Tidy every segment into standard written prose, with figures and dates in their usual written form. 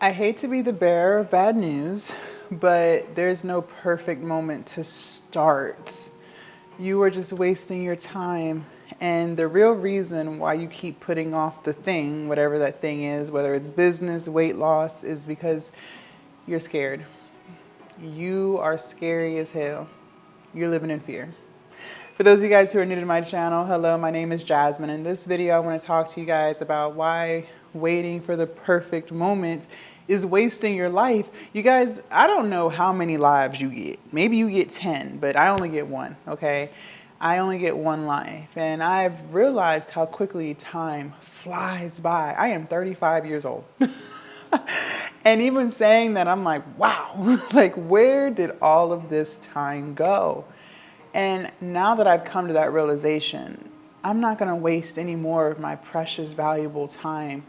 I hate to be the bearer of bad news, but there's no perfect moment to start. You are just wasting your time. And the real reason why you keep putting off the thing, whatever that thing is, whether it's business, weight loss, is because you're scared. You are scary as hell. You're living in fear. For those of you guys who are new to my channel, hello, my name is Jasmine. In this video, I want to talk to you guys about why waiting for the perfect moment is wasting your life. You guys, I don't know how many lives you get. Maybe you get 10, but I only get one, okay? I only get one life. And I've realized how quickly time flies by. I am 35 years old. And even saying that, I'm like, wow, like where did all of this time go? And now that I've come to that realization, I'm not going to waste any more of my precious, valuable time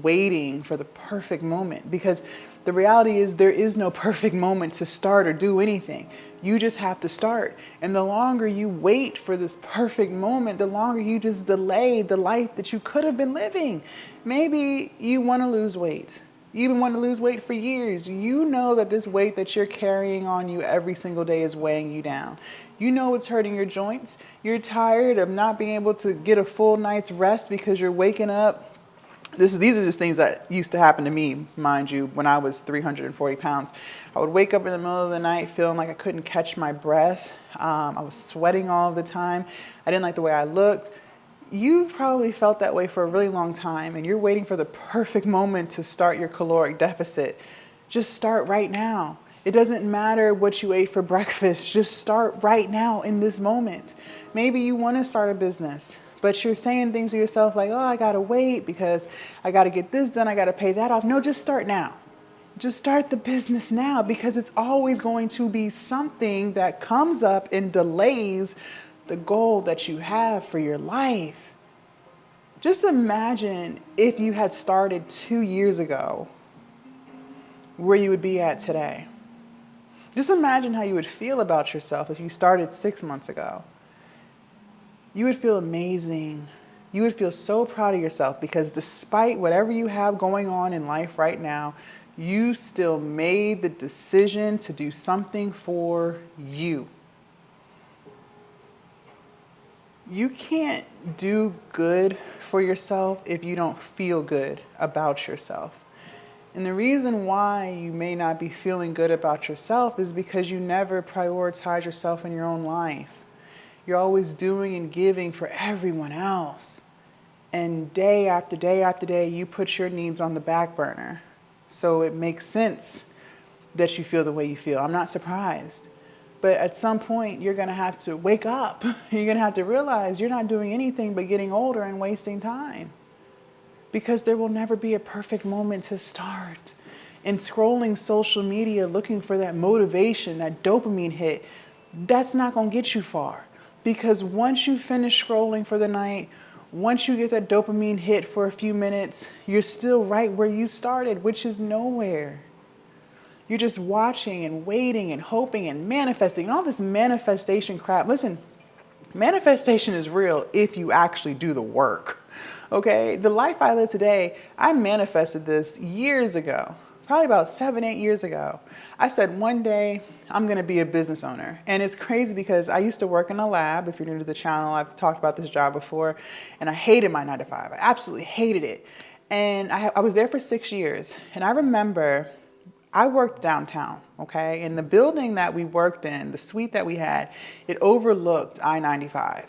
waiting for the perfect moment, because the reality is there is no perfect moment to start or do anything. You just have to start. And the longer you wait for this perfect moment, the longer you just delay the life that you could have been living. Maybe you want to lose weight. You even want to lose weight for years. You know that this weight that you're carrying on you every single day is weighing you down. You know it's hurting your joints. You're tired of not being able to get a full night's rest because you're waking up. These are just things that used to happen to me, mind you, when I was 340 pounds. I would wake up in the middle of the night feeling like I couldn't catch my breath. I was sweating all the time. I didn't like the way I looked. You've probably felt that way for a really long time, and you're waiting for the perfect moment to start your caloric deficit. Just start right now. It doesn't matter what you ate for breakfast. Just start right now in this moment. Maybe you want to start a business, but you're saying things to yourself like, oh, I got to wait because I got to get this done. I got to pay that off. No, just start now. Just start the business now, because it's always going to be something that comes up and delays the goal that you have for your life. Just imagine if you had started 2 years ago, where you would be at today. Just imagine how you would feel about yourself if you started 6 months ago. You would feel amazing. You would feel so proud of yourself, because despite whatever you have going on in life right now, you still made the decision to do something for you. You can't do good for yourself if you don't feel good about yourself. And the reason why you may not be feeling good about yourself is because you never prioritize yourself in your own life. You're always doing and giving for everyone else. And day after day after day, you put your needs on the back burner. So it makes sense that you feel the way you feel. I'm not surprised. But at some point, you're going to have to wake up. You're going to have to realize you're not doing anything but getting older and wasting time. Because there will never be a perfect moment to start. And scrolling social media looking for that motivation, that dopamine hit, that's not going to get you far. Because once you finish scrolling for the night, once you get that dopamine hit for a few minutes, you're still right where you started, which is nowhere. You're just watching and waiting and hoping and manifesting. And all this manifestation crap. Listen, manifestation is real if you actually do the work. Okay? The life I live today, I manifested this years ago. Probably about 7, 8 years ago. I said one day I'm going to be a business owner. And it's crazy because I used to work in a lab. If you're new to the channel, I've talked about this job before. And I hated my 9 to 5. I absolutely hated it. And I was there for 6 years. And I remember I worked downtown, okay? And the building that we worked in, the suite that we had, it overlooked I-95.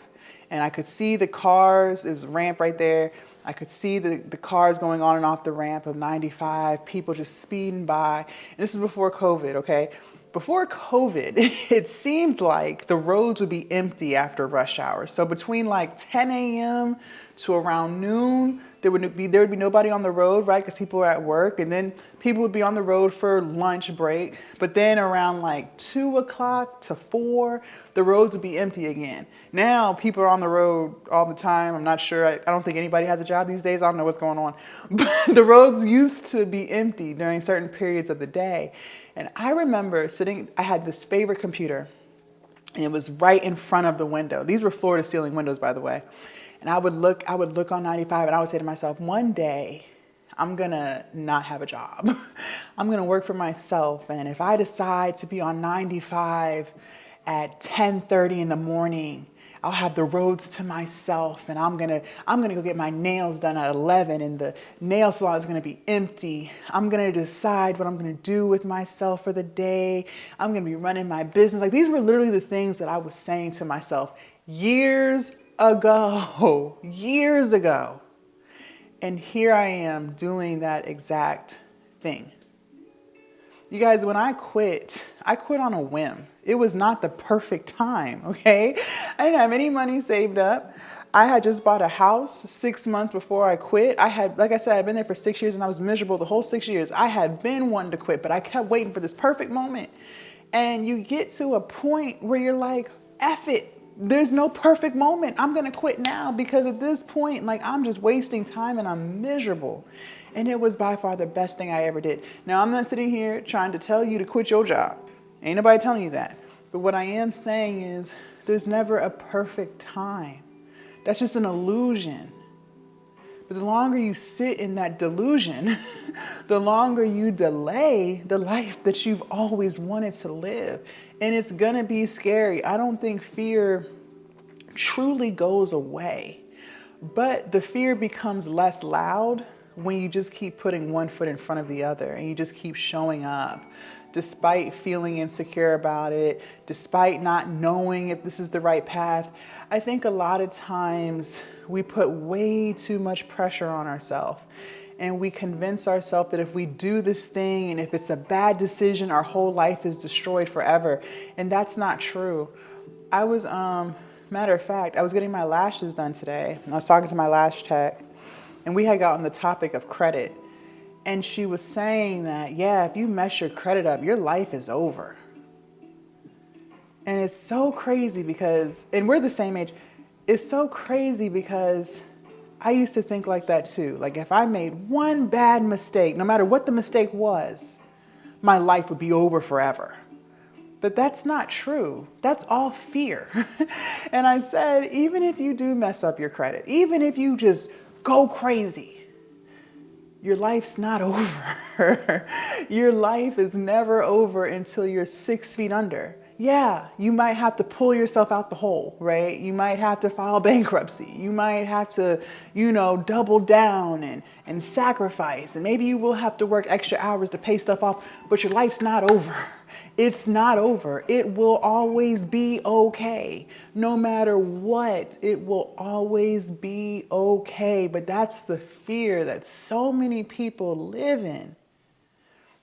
And I could see the cars, there was a ramp right there. I could see the cars going on and off the ramp of 95, people just speeding by. And this is before COVID, okay? Before COVID, it seemed like the roads would be empty after rush hour. So between like 10 a.m. to around noon, there would be nobody on the road, right? Because people were at work, and then people would be on the road for lunch break. But then around like 2 o'clock to 4, the roads would be empty again. Now people are on the road all the time. I'm not sure. I don't think anybody has a job these days. I don't know what's going on. But the roads used to be empty during certain periods of the day. And I remember I had this favorite computer, and it was right in front of the window. These were floor to ceiling windows, by the way. And I would look on 95, and I would say to myself, one day I'm going to not have a job. I'm going to work for myself. And if I decide to be on 95 at 10:30 in the morning, I'll have the roads to myself, and I'm gonna go get my nails done at 11, and the nail salon is gonna be empty. I'm gonna decide what I'm gonna do with myself for the day. I'm gonna be running my business. Like, these were literally the things that I was saying to myself years ago, years ago. And here I am doing that exact thing. You guys, when I quit on a whim. It was not the perfect time, okay? I didn't have any money saved up. I had just bought a house 6 months before I quit. I had, like I said, I'd been there for 6 years and I was miserable the whole 6 years. I had been wanting to quit, but I kept waiting for this perfect moment. And you get to a point where you're like, F it. There's no perfect moment. I'm going to quit now because at this point, like, I'm just wasting time and I'm miserable. And it was by far the best thing I ever did. Now, I'm not sitting here trying to tell you to quit your job. Ain't nobody telling you that. But what I am saying is there's never a perfect time. That's just an illusion. But the longer you sit in that delusion, the longer you delay the life that you've always wanted to live. And it's gonna be scary. I don't think fear truly goes away, but the fear becomes less loud when you just keep putting one foot in front of the other and you just keep showing up despite feeling insecure about it, despite not knowing if this is the right path. I think a lot of times we put way too much pressure on ourselves and we convince ourselves that if we do this thing and if it's a bad decision, our whole life is destroyed forever. And that's not true. Matter of fact, I was getting my lashes done today. And I was talking to my lash tech and we had gotten the topic of credit. And she was saying that, yeah, if you mess your credit up, your life is over. And it's so crazy because, and we're the same age, it's so crazy because I used to think like that too. Like, if I made one bad mistake, no matter what the mistake was, my life would be over forever. But that's not true. That's all fear. And I said, even if you do mess up your credit, even if you just go crazy, your life's not over. Your life is never over until you're 6 feet under. Yeah, you might have to pull yourself out the hole, right? You might have to file bankruptcy. You might have to, double down and sacrifice. And maybe you will have to work extra hours to pay stuff off, but your life's not over. It's not over. It will always be okay. No matter what, it will always be okay. But that's the fear that so many people live in.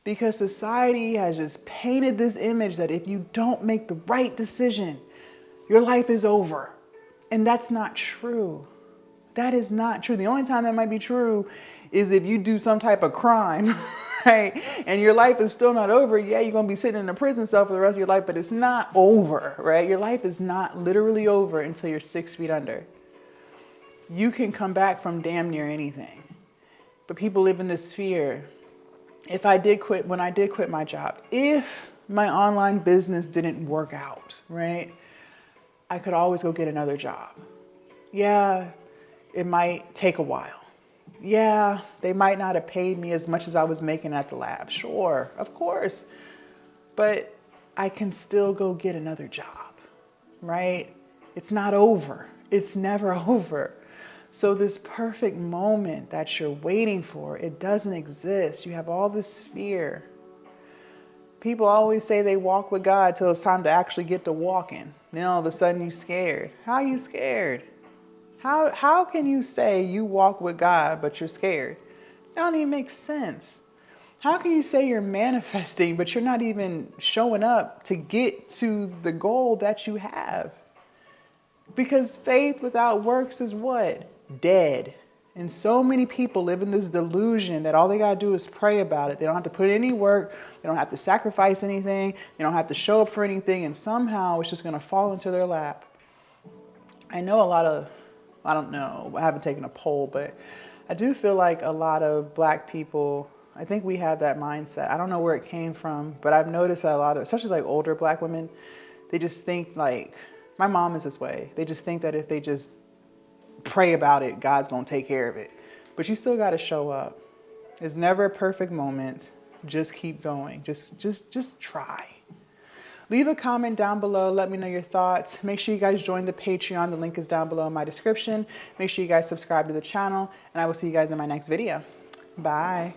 Because society has just painted this image that if you don't make the right decision, your life is over. And that's not true. That is not true. The only time that might be true is if you do some type of crime, right? And your life is still not over. Yeah, you're going to be sitting in a prison cell for the rest of your life, but it's not over, right? Your life is not literally over until you're 6 feet under. You can come back from damn near anything. But people live in this fear. When I did quit my job, if my online business didn't work out, right, I could always go get another job. Yeah, it might take a while. Yeah, they might not have paid me as much as I was making at the lab. Sure, of course. But I can still go get another job, right? It's not over. It's never over. So this perfect moment that you're waiting for, it doesn't exist. You have all this fear. People always say they walk with God till it's time to actually get to walking. Then all of a sudden you're scared. How are you scared? How can you say you walk with God but you're scared? That don't even make sense. How can you say you're manifesting but you're not even showing up to get to the goal that you have? Because faith without works is what? Dead. And so many people live in this delusion that all they got to do is pray about it. They don't have to put in any work. They don't have to sacrifice anything. They don't have to show up for anything. And somehow it's just going to fall into their lap. I know I don't know, I haven't taken a poll, but I do feel like a lot of Black people, I think we have that mindset. I don't know where it came from, but I've noticed that a lot of, especially like older Black women, they just think like, my mom is this way. They just think that if they just pray about it, God's going to take care of it. But you still got to show up. There's never a perfect moment. Just keep going. Just try. Leave a comment down below. Let me know your thoughts. Make sure you guys join the Patreon. The link is down below in my description. Make sure you guys subscribe to the channel, and I will see you guys in my next video. Bye.